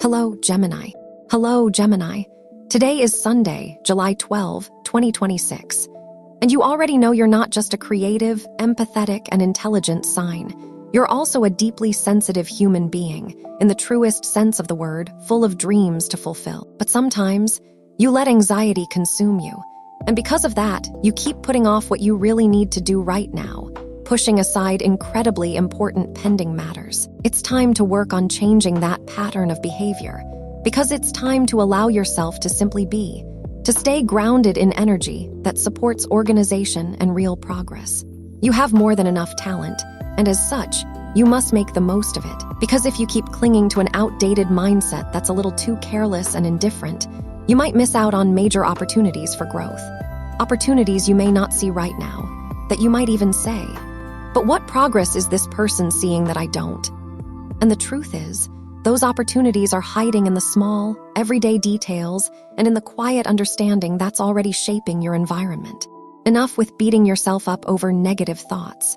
Hello, Gemini. Hello, Gemini. Today is Sunday, July 12, 2026. And you already know you're not just a creative, empathetic, and intelligent sign. You're also a deeply sensitive human being, in the truest sense of the word, full of dreams to fulfill. But sometimes, you let anxiety consume you. And because of that, you keep putting off what you really need to do right now, pushing aside incredibly important pending matters. It's time to work on changing that pattern of behavior, because it's time to allow yourself to simply be, to stay grounded in energy that supports organization and real progress. You have more than enough talent, and as such, you must make the most of it, because if you keep clinging to an outdated mindset that's a little too careless and indifferent, you might miss out on major opportunities for growth. Opportunities you may not see right now, that you might even say, "But what progress is this person seeing that I don't?" And the truth is, those opportunities are hiding in the small, everyday details and in the quiet understanding that's already shaping your environment. Enough with beating yourself up over negative thoughts.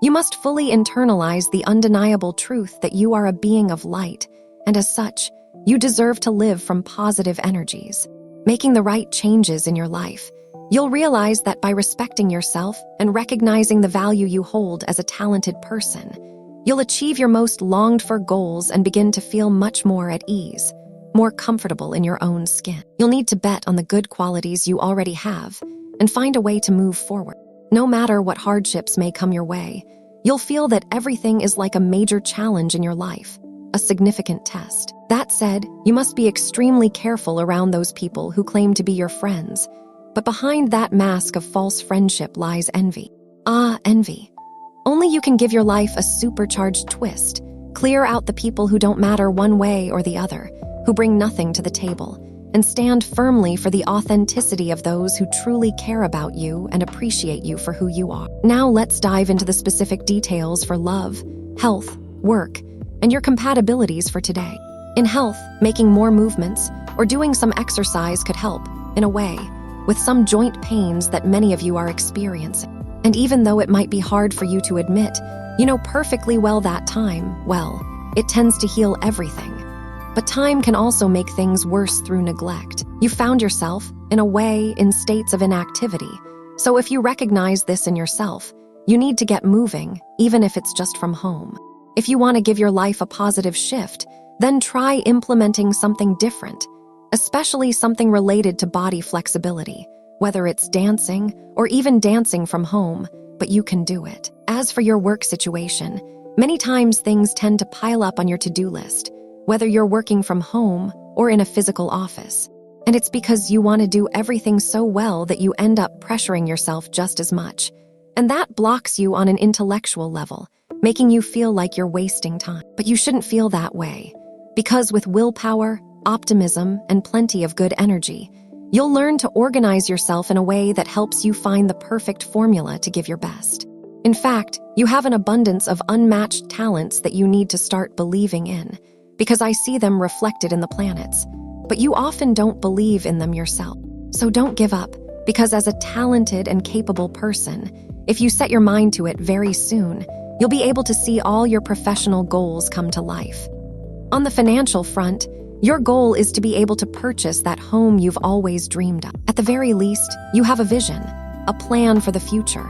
You must fully internalize the undeniable truth that you are a being of light, and as such, you deserve to live from positive energies. Making the right changes in your life, you'll realize that by respecting yourself and recognizing the value you hold as a talented person, you'll achieve your most longed-for goals and begin to feel much more at ease, more comfortable in your own skin. You'll need to bet on the good qualities you already have and find a way to move forward. No matter what hardships may come your way, you'll feel that everything is like a major challenge in your life, a significant test. That said, you must be extremely careful around those people who claim to be your friends. But behind that mask of false friendship lies envy. Envy. Only you can give your life a supercharged twist, clear out the people who don't matter one way or the other, who bring nothing to the table, and stand firmly for the authenticity of those who truly care about you and appreciate you for who you are. Now let's dive into the specific details for love, health, work, and your compatibilities for today. In health, making more movements or doing some exercise could help, in a way, with some joint pains that many of you are experiencing. And even though it might be hard for you to admit, you know perfectly well that time, it tends to heal everything. But time can also make things worse through neglect. You found yourself, in a way, in states of inactivity. So if you recognize this in yourself, you need to get moving, even if it's just from home. If you want to give your life a positive shift, then try implementing something different, especially something related to body flexibility, whether it's dancing or even dancing from home, but you can do it. As for your work situation, many times things tend to pile up on your to-do list, whether you're working from home or in a physical office. And it's because you want to do everything so well that you end up pressuring yourself just as much. And that blocks you on an intellectual level, making you feel like you're wasting time. But you shouldn't feel that way, because with willpower, optimism, and plenty of good energy, you'll learn to organize yourself in a way that helps you find the perfect formula to give your best. In fact, you have an abundance of unmatched talents that you need to start believing in, because I see them reflected in the planets, but you often don't believe in them yourself. So don't give up, because as a talented and capable person, if you set your mind to it very soon, you'll be able to see all your professional goals come to life. On the financial front, your goal is to be able to purchase that home you've always dreamed of. At the very least, you have a vision, a plan for the future.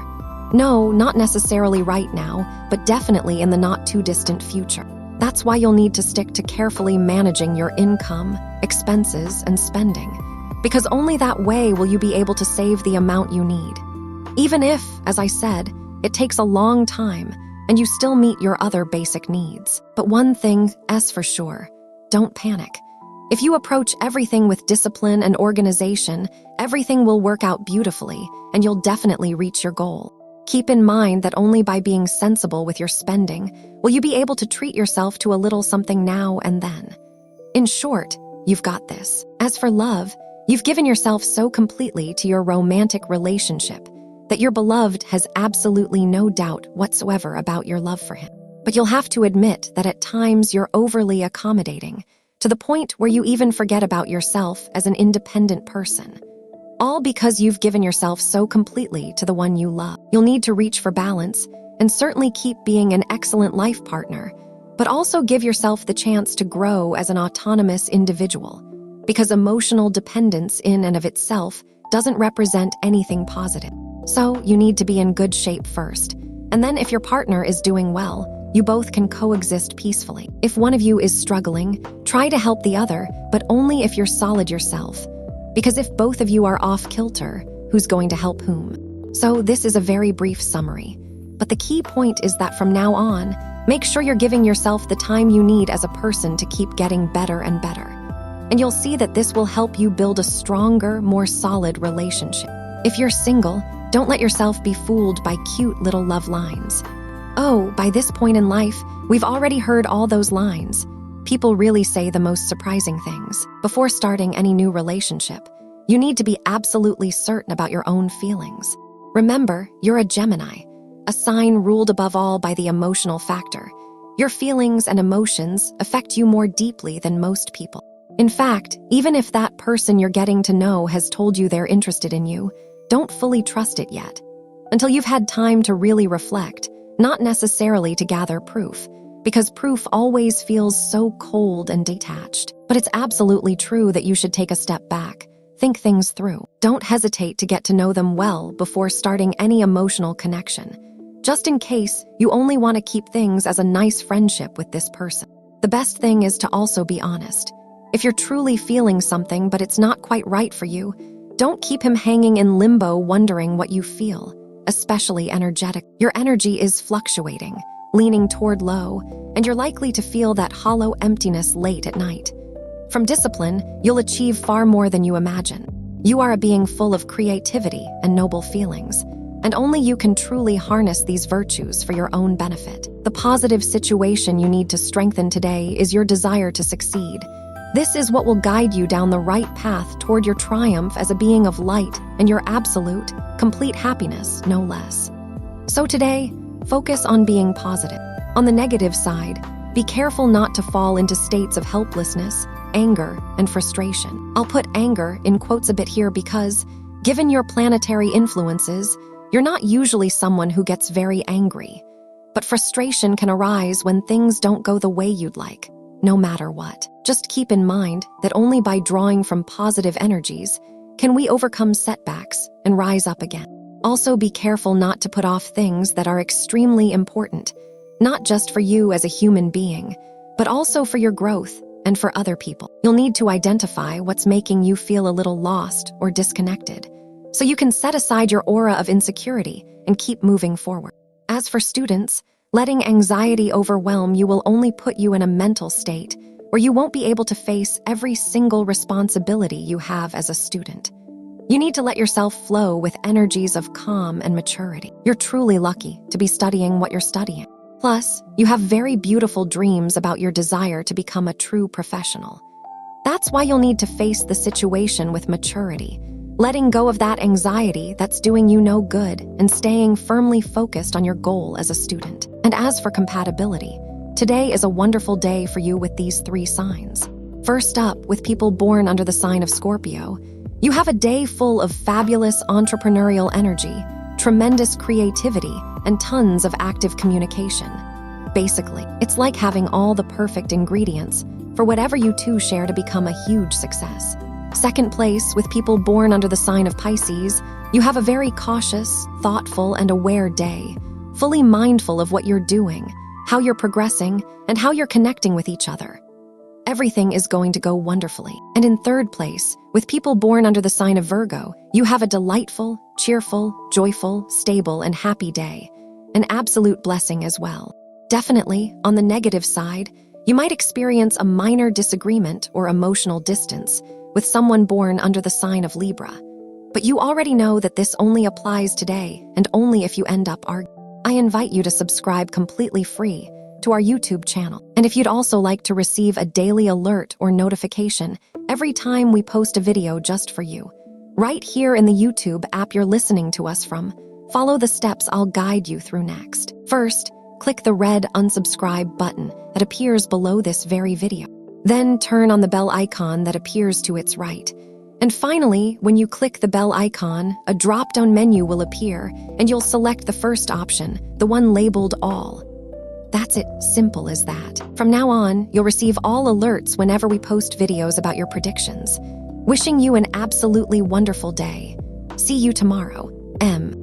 No, not necessarily right now, but definitely in the not-too-distant future. That's why you'll need to stick to carefully managing your income, expenses, and spending, because only that way will you be able to save the amount you need. Even if, as I said, it takes a long time and you still meet your other basic needs. But one thing is for sure, don't panic. If you approach everything with discipline and organization, everything will work out beautifully, and you'll definitely reach your goal. Keep in mind that only by being sensible with your spending will you be able to treat yourself to a little something now and then. In short, you've got this. As for love, you've given yourself so completely to your romantic relationship that your beloved has absolutely no doubt whatsoever about your love for him. But you'll have to admit that at times you're overly accommodating, to the point where you even forget about yourself as an independent person. All because you've given yourself so completely to the one you love. You'll need to reach for balance and certainly keep being an excellent life partner, but also give yourself the chance to grow as an autonomous individual, because emotional dependence in and of itself doesn't represent anything positive. So you need to be in good shape first, and then if your partner is doing well, you both can coexist peacefully. If one of you is struggling, try to help the other, but only if you're solid yourself. Because if both of you are off kilter, who's going to help whom? So this is a very brief summary. But the key point is that from now on, make sure you're giving yourself the time you need as a person to keep getting better and better. And you'll see that this will help you build a stronger, more solid relationship. If you're single, don't let yourself be fooled by cute little love lines. Oh, by this point in life, we've already heard all those lines. People really say the most surprising things. Before starting any new relationship, you need to be absolutely certain about your own feelings. Remember, you're a Gemini, a sign ruled above all by the emotional factor. Your feelings and emotions affect you more deeply than most people. In fact, even if that person you're getting to know has told you they're interested in you, don't fully trust it yet. Until you've had time to really reflect, not necessarily to gather proof, because proof always feels so cold and detached. But it's absolutely true that you should take a step back, think things through. Don't hesitate to get to know them well before starting any emotional connection, just in case you only want to keep things as a nice friendship with this person. The best thing is to also be honest. If you're truly feeling something but it's not quite right for you, don't keep him hanging in limbo wondering what you feel, especially energetic. Your energy is fluctuating, leaning toward low, and you're likely to feel that hollow emptiness late at night. From discipline, you'll achieve far more than you imagine. You are a being full of creativity and noble feelings, and only you can truly harness these virtues for your own benefit. The positive situation you need to strengthen today is your desire to succeed. This is what will guide you down the right path toward your triumph as a being of light and your absolute, complete happiness, no less. So today, focus on being positive. On the negative side, be careful not to fall into states of helplessness, anger, and frustration. I'll put anger in quotes a bit here because, given your planetary influences, you're not usually someone who gets very angry. But frustration can arise when things don't go the way you'd like, no matter what. Just keep in mind that only by drawing from positive energies can we overcome setbacks and rise up again. Also, be careful not to put off things that are extremely important, not just for you as a human being, but also for your growth and for other people. You'll need to identify what's making you feel a little lost or disconnected, so you can set aside your aura of insecurity and keep moving forward. As for students, letting anxiety overwhelm you will only put you in a mental state where you won't be able to face every single responsibility you have as a student. You need to let yourself flow with energies of calm and maturity. You're truly lucky to be studying what you're studying. Plus, you have very beautiful dreams about your desire to become a true professional. That's why you'll need to face the situation with maturity, letting go of that anxiety that's doing you no good and staying firmly focused on your goal as a student. And as for compatibility, today is a wonderful day for you with these 3 signs. First up, with people born under the sign of Scorpio, you have a day full of fabulous entrepreneurial energy, tremendous creativity, and tons of active communication. Basically, it's like having all the perfect ingredients for whatever you two share to become a huge success. Second place, with people born under the sign of Pisces, you have a very cautious, thoughtful, and aware day, fully mindful of what you're doing, how you're progressing, and how you're connecting with each other. Everything is going to go wonderfully. And in third place, with people born under the sign of Virgo, you have a delightful, cheerful, joyful, stable, and happy day. An absolute blessing as well. Definitely, on the negative side, you might experience a minor disagreement or emotional distance with someone born under the sign of Libra. But you already know that this only applies today and only if you end up arguing. I invite you to subscribe completely free to our YouTube channel. And if you'd also like to receive a daily alert or notification every time we post a video just for you, right here in the YouTube app you're listening to us from, follow the steps I'll guide you through next. First, click the red unsubscribe button that appears below this very video. Then turn on the bell icon that appears to its right. And finally, when you click the bell icon, a drop-down menu will appear and you'll select the first option, the one labeled All. That's it, simple as that. From now on, you'll receive all alerts whenever we post videos about your predictions. Wishing you an absolutely wonderful day. See you tomorrow. M.